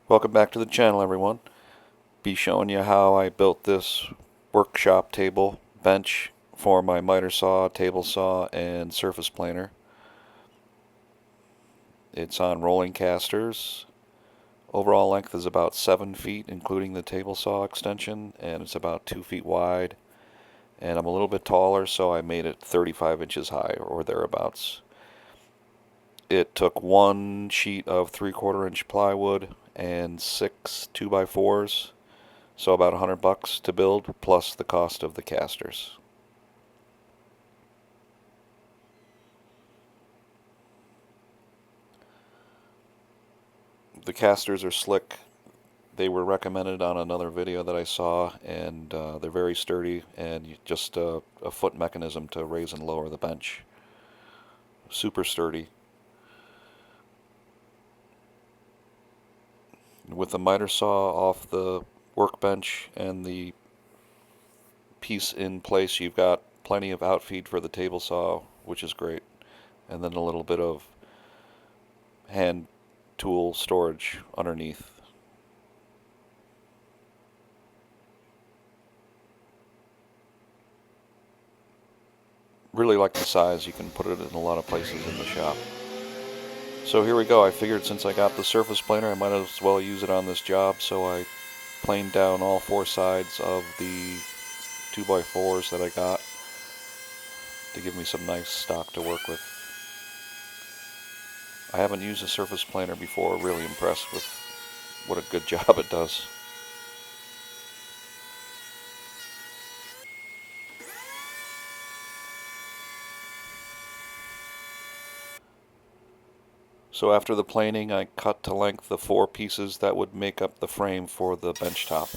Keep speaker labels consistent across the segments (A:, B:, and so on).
A: Welcome back to the channel, everyone. Be showing you how I built this workshop table bench for my miter saw, table saw, and surface planer. It's on rolling casters. Overall length is about 7 feet, including the table saw extension, and it's about 2 feet wide. And I'm a little bit taller, so I made it 35 inches high, or thereabouts. It took one sheet of 3/4 inch plywood and 6 2x4s. So about $100 to build, plus the cost of the casters. The casters are slick. They were recommended on another video that I saw, and they're very sturdy, and just a foot mechanism to raise and lower the bench. Super sturdy. With the miter saw off the workbench and the piece in place, you've got plenty of outfeed for the table saw, which is great, and then a little bit of hand tool storage underneath. Really like the size. You can put it in a lot of places in the shop. So here we go. I figured since I got the surface planer, I might as well use it on this job, so I planed down all 4 sides of the 2x4s that I got to give me some nice stock to work with. I haven't used a surface planer before. Really impressed with what a good job it does. So after the planing, I cut to length the 4 pieces that would make up the frame for the bench top.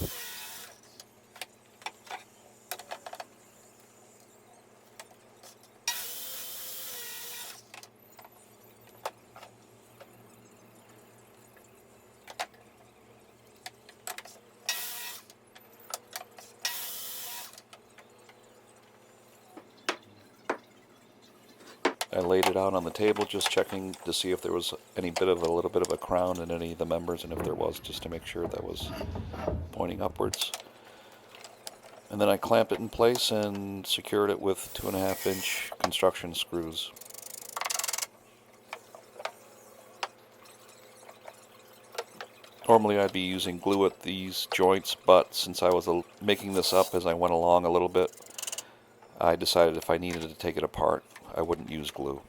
A: I laid it out on the table, just checking to see if there was a little bit of a crown in any of the members, and if there was, just to make sure that was pointing upwards. And then I clamped it in place and secured it with 2.5 inch construction screws. Normally I'd be using glue at these joints, but since I was making this up as I went along a little bit, I decided if I needed to take it apart, I wouldn't use glue.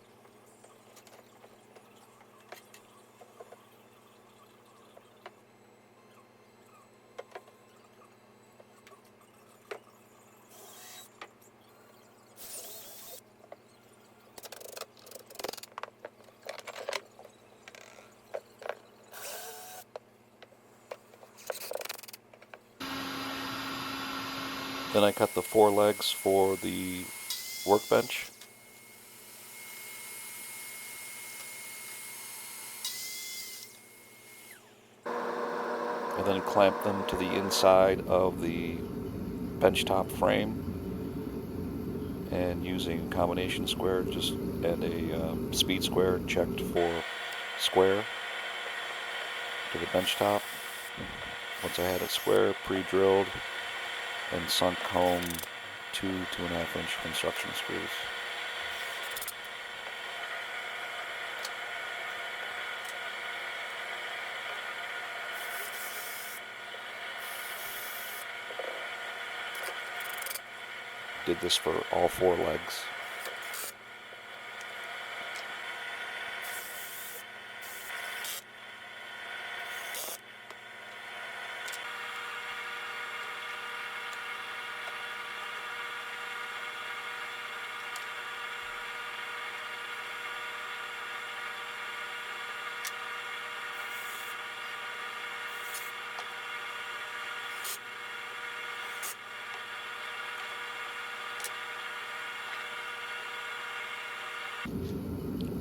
A: Then I cut the 4 legs for the workbench. I then clamped them to the inside of the benchtop frame, and using a combination square and a speed square checked for square to the benchtop. Once I had it square, pre-drilled, and sunk home 2.5 inch construction screws. Did this for all 4 legs.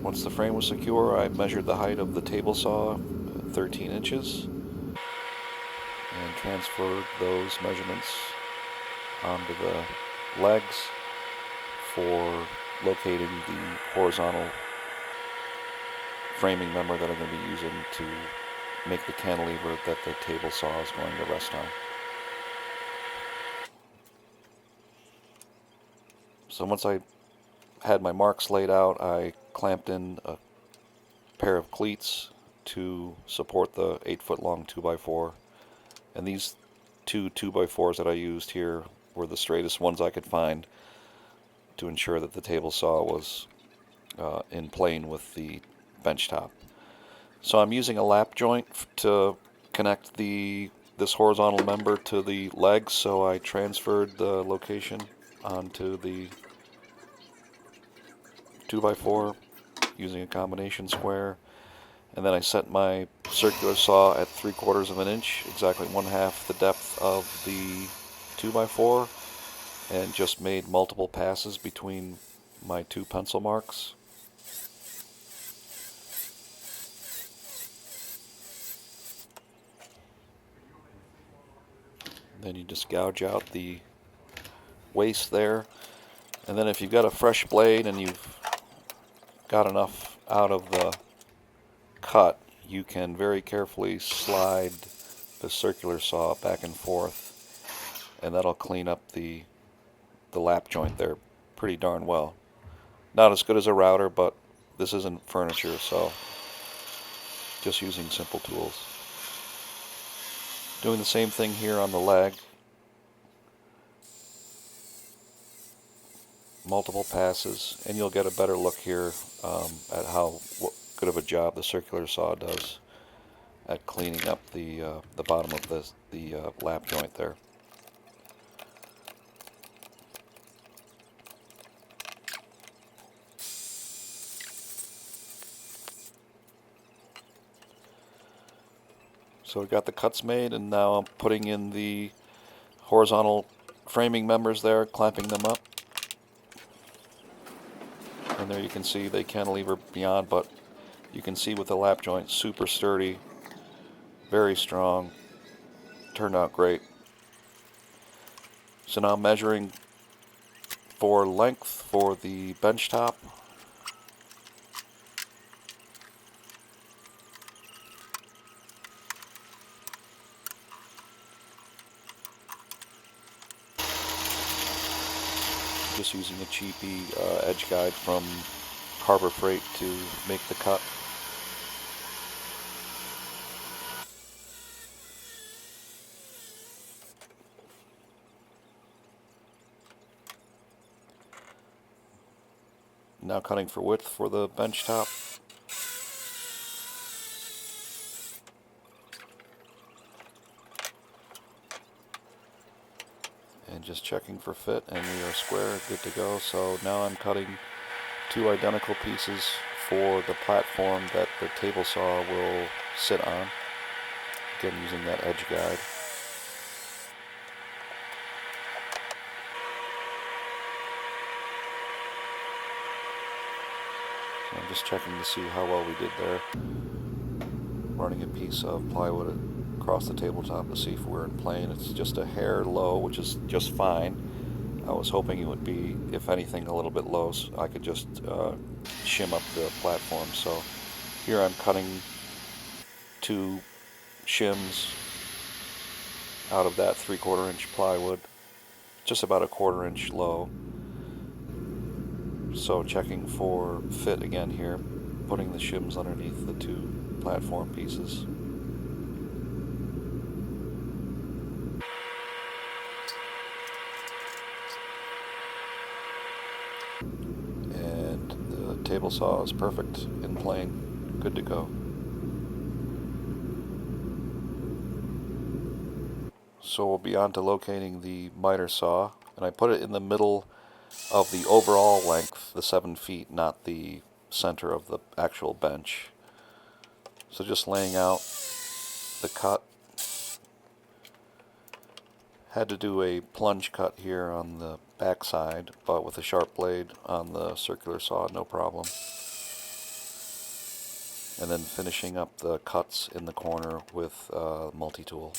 A: Once the frame was secure, I measured the height of the table saw, 13 inches, and transferred those measurements onto the legs for locating the horizontal framing member that I'm going to be using to make the cantilever that the table saw is going to rest on. So once I had my marks laid out, I clamped in a pair of cleats to support the 8-foot long 2x4. And these two 2x4s that I used here were the straightest ones I could find to ensure that the table saw was in plane with the bench top. So I'm using a lap joint to connect this horizontal member to the legs, so I transferred the location onto the 2x4 using a combination square, and then I set my circular saw at 3/4 of an inch, exactly 1/2 the depth of the 2x4, and just made multiple passes between my two pencil marks. Then you just gouge out the waste there, and then if you've got a fresh blade and you've got enough out of the cut, you can very carefully slide the circular saw back and forth, and that'll clean up the lap joint there pretty darn well. Not as good as a router, but this isn't furniture, so just using simple tools. Doing the same thing here on the leg. Multiple passes, and you'll get a better look here at how good of a job the circular saw does at cleaning up the bottom of the lap joint there. So we got the cuts made, and now I'm putting in the horizontal framing members there, clamping them up. And there you can see they cantilever beyond, but you can see with the lap joint, super sturdy, very strong, turned out great. So now I'm measuring for length for the bench top. Just using a cheapy edge guide from Harbor Freight to make the cut. Now cutting for width for the bench top. And just checking for fit, and we are square, good to go. So now I'm cutting two identical pieces for the platform that the table saw will sit on. Again, using that edge guide. So I'm just checking to see how well we did there. Running a piece of plywood across the tabletop to see if we're in plane. It's just a hair low, which is just fine. I was hoping it would be, if anything, a little bit low, so I could just shim up the platform. So here I'm cutting two shims out of that 3/4 inch plywood, just about a 1/4 inch low. So checking for fit again here, putting the shims underneath the two platform pieces. And the table saw is perfect in plane, good to go. So we'll be on to locating the miter saw, and I put it in the middle of the overall length, the 7 feet, not the center of the actual bench. So just laying out the cut. Had to do a plunge cut here on the back side, but with a sharp blade on the circular saw, no problem. And then finishing up the cuts in the corner with multi-tool.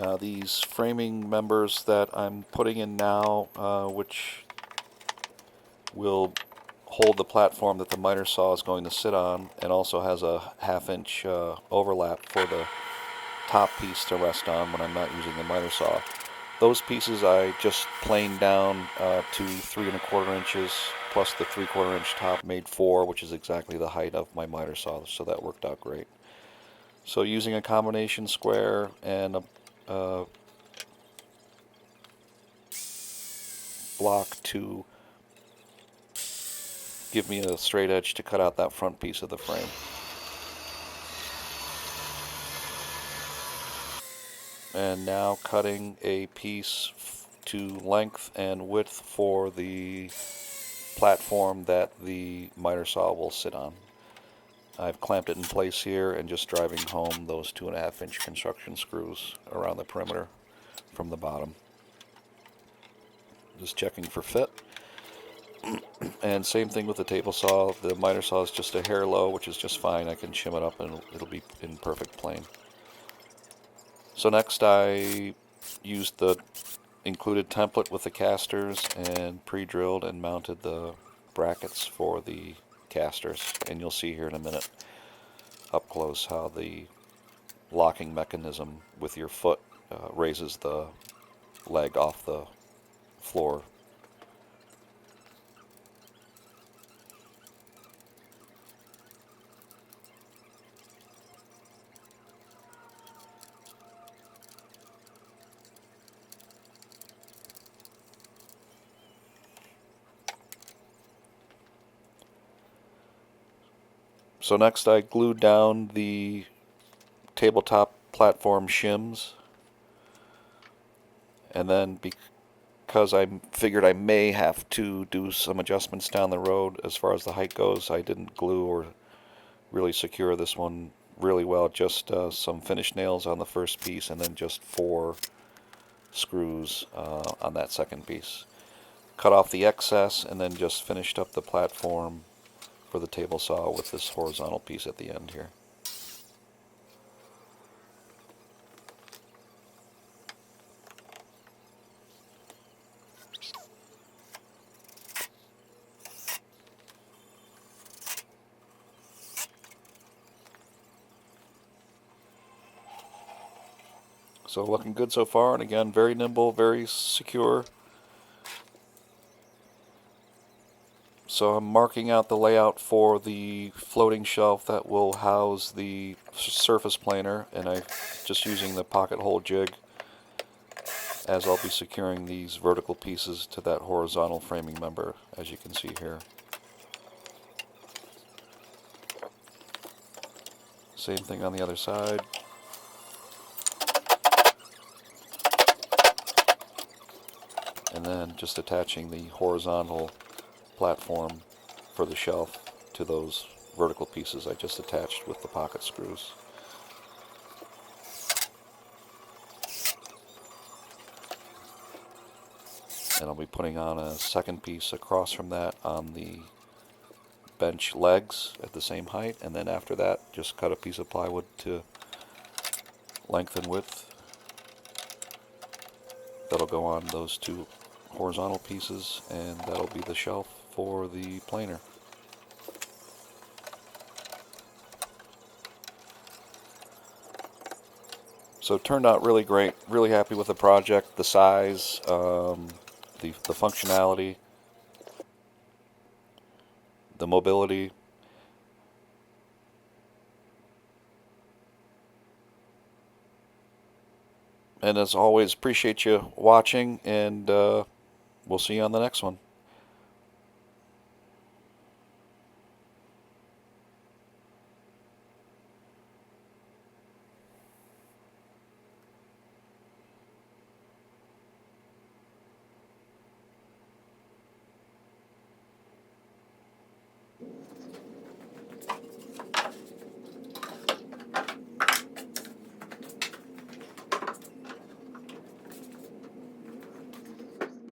A: Now these framing members that I'm putting in now, which will hold the platform that the miter saw is going to sit on, and also has a half-inch overlap for the top piece to rest on when I'm not using the miter saw. Those pieces I just planed down to 3¼ inches, plus the 3/4 inch top made 4, which is exactly the height of my miter saw, so that worked out great. So using a combination square and a block to give me a straight edge to cut out that front piece of the frame. And now cutting a piece to length and width for the platform that the miter saw will sit on. I've clamped it in place here and just driving home those 2½ inch construction screws around the perimeter from the bottom. Just checking for fit. And same thing with the table saw. The miter saw is just a hair low, which is just fine. I can shim it up and it'll be in perfect plane. So next I used the included template with the casters and pre-drilled and mounted the brackets for the casters. And you'll see here in a minute up close how the locking mechanism with your foot raises the leg off the floor. So next I glued down the tabletop platform shims, and then because I figured I may have to do some adjustments down the road as far as the height goes, I didn't glue or really secure this one really well. Just some finish nails on the first piece and then just 4 screws on that second piece. Cut off the excess and then just finished up the platform for the table saw with this horizontal piece at the end here. So looking good so far, and again, very nimble, very secure. So I'm marking out the layout for the floating shelf that will house the surface planer, and I'm just using the pocket hole jig as I'll be securing these vertical pieces to that horizontal framing member, as you can see here. Same thing on the other side. And then just attaching the horizontal platform for the shelf to those vertical pieces I just attached with the pocket screws. And I'll be putting on a second piece across from that on the bench legs at the same height, and then after that just cut a piece of plywood to length and width. That'll go on those 2 horizontal pieces, and that'll be the shelf for the planer. So it turned out really great. Really happy with the project, the size, the functionality, the mobility. And as always, appreciate you watching, and we'll see you on the next one.